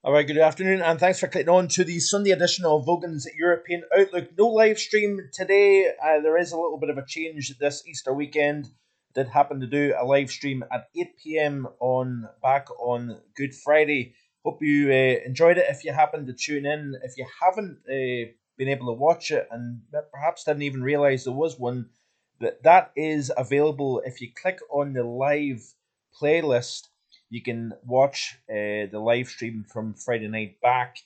All right, good afternoon, and thanks for clicking on to the Sunday edition of Vogan's European Outlook. No live stream today. There is a little bit of a change this Easter weekend. Did happen to do a live stream at 8 p.m. on back on Good Friday. Hope you enjoyed it. If you happened to tune in, if you haven't been able to watch it, and perhaps didn't even realize there was one, that is available if you click on the live playlist. You can watch the live stream from Friday night back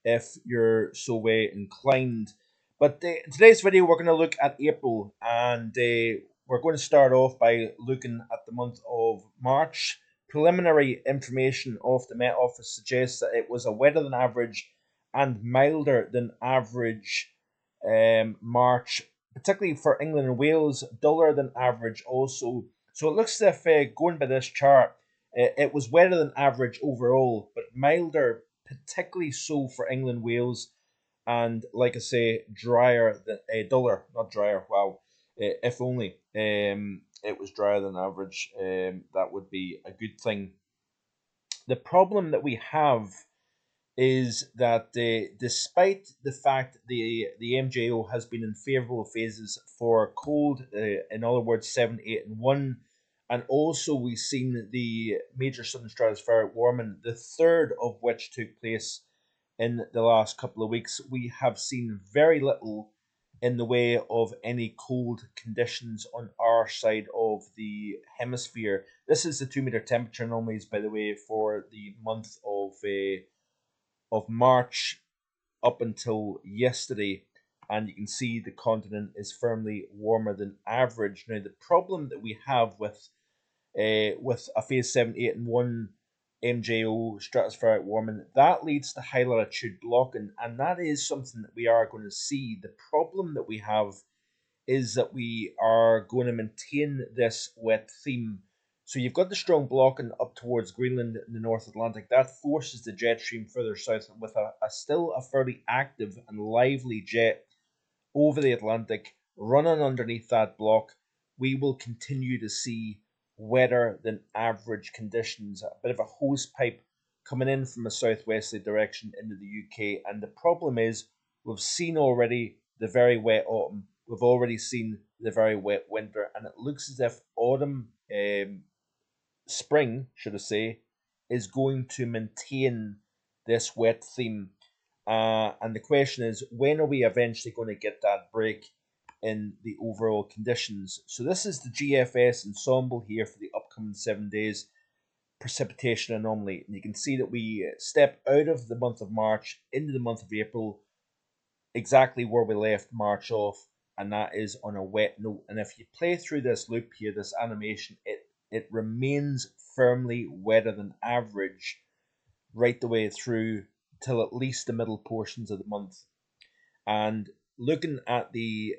if you're so way inclined. But today's video, we're going to look at April, and we're going to start off by looking at the month of March. Preliminary information off the Met Office suggests that it was a wetter than average and milder than average March, particularly for England and Wales, duller than average also. So it looks as if, going by this chart, it was wetter than average overall, but milder, particularly so for England, Wales, and like I say, drier than duller, not drier. Wow, if only it was drier than average, that would be a good thing. The problem that we have is that despite the fact the MJO has been in favourable phases for cold, in other words, 7, 8, and 1, and also we've seen the major southern stratospheric warming, the third of which took place in the last couple of weeks, we have seen very little in the way of any cold conditions on our side of the hemisphere. This is the 2 meter temperature anomalies, by the way, for the month of March up until yesterday, and you can see the continent is firmly warmer than average. Now, the problem that we have with a phase 7, 8, and 1 MJO stratospheric warming, that leads to high latitude blocking, and that is something that we are going to see. The problem that we have is that we are going to maintain this wet theme. So you've got the strong blocking up towards Greenland in the North Atlantic. That forces the jet stream further south with a still a fairly active and lively jet over the Atlantic running underneath that block. We will continue to see wetter than average conditions, a bit of a hose pipe coming in from a southwesterly direction into the UK. And the problem is, we've seen already the very wet autumn, we've already seen the very wet winter, and it looks as if autumn, spring, should I say, is going to maintain this wet theme. And the question is, when are we eventually going to get that break in the overall conditions? So this is the GFS ensemble here for the upcoming 7 days precipitation anomaly. And you can see that we step out of the month of March into the month of April, exactly where we left March off, and that is on a wet note. And if you play through this loop here, this animation, it remains firmly wetter than average right the way through till at least the middle portions of the month. And looking at the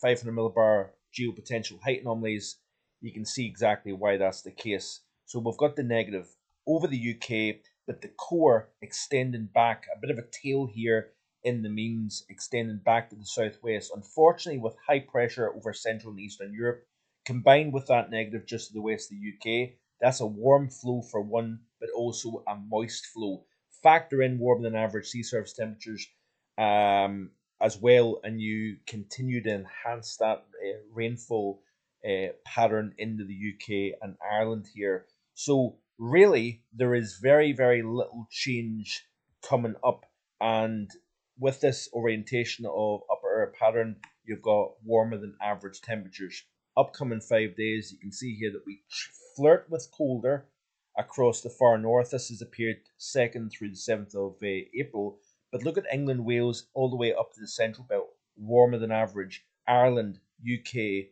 500 millibar geopotential height anomalies, you can see exactly why that's the case. So we've got the negative over the UK, but the core extending back, a bit of a tail here in the means, extending back to the southwest. Unfortunately, with high pressure over Central and Eastern Europe, combined with that negative just to the west of the UK, that's a warm flow for one, but also a moist flow. Factor in warmer than average sea surface temperatures as well, and you continue to enhance that rainfall pattern into the UK and Ireland here. So really, there is very, very little change coming up, and with this orientation of upper air pattern, you've got warmer than average temperatures. Upcoming 5 days, you can see here that we flirt with colder across the far north. This has appeared 2nd through the 7th of April. But look at England, Wales, all the way up to the central belt, warmer than average. Ireland, UK,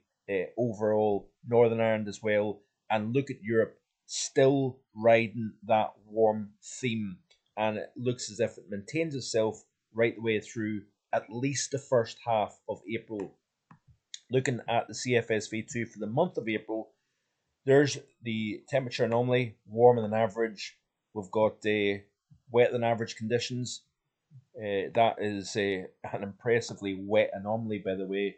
overall, Northern Ireland as well. And look at Europe, still riding that warm theme. And it looks as if it maintains itself right the way through at least the first half of April. Looking at the CFS V2 for the month of April, there's the temperature anomaly, warmer than average. We've got wet than average conditions. That is an impressively wet anomaly, by the way.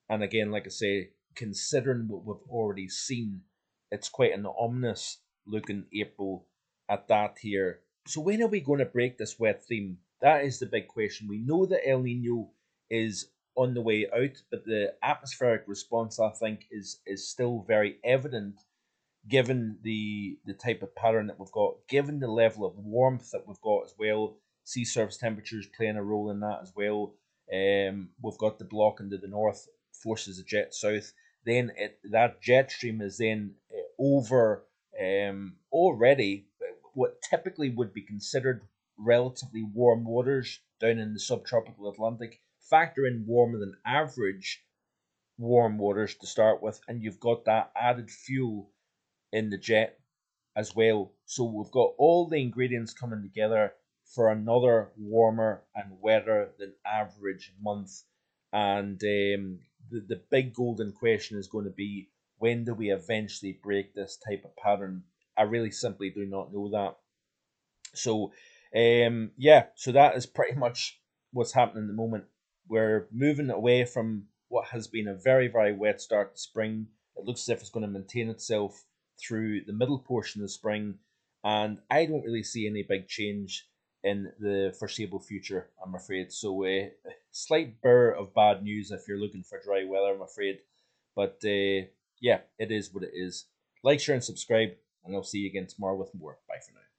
And again, like I say, considering what we've already seen, it's quite an ominous looking April at that here. So when are we going to break this wet theme? That is the big question. We know that El Nino is on the way out, but the atmospheric response, I think, is still very evident given the type of pattern that we've got, given the level of warmth that we've got as well. Sea surface temperatures playing a role in that as well. We've got the block into the north forces the jet south. Then that jet stream is then over already what typically would be considered relatively warm waters down in the subtropical Atlantic. Factor in warmer than average warm waters to start with, and you've got that added fuel in the jet as well. So we've got all the ingredients coming together for another warmer and wetter than average month. And the big golden question is going to be, when do we eventually break this type of pattern? I really simply do not know that. So, yeah, so that is pretty much what's happening at the moment. We're moving away from what has been a very, very wet start to spring. It looks as if it's going to maintain itself through the middle portion of the spring, and I don't really see any big change in the foreseeable future, I'm afraid. So, slight burr of bad news if you're looking for dry weather, I'm afraid. But yeah, it is what it is. Like, share, and subscribe, and I'll see you again tomorrow with more. Bye for now.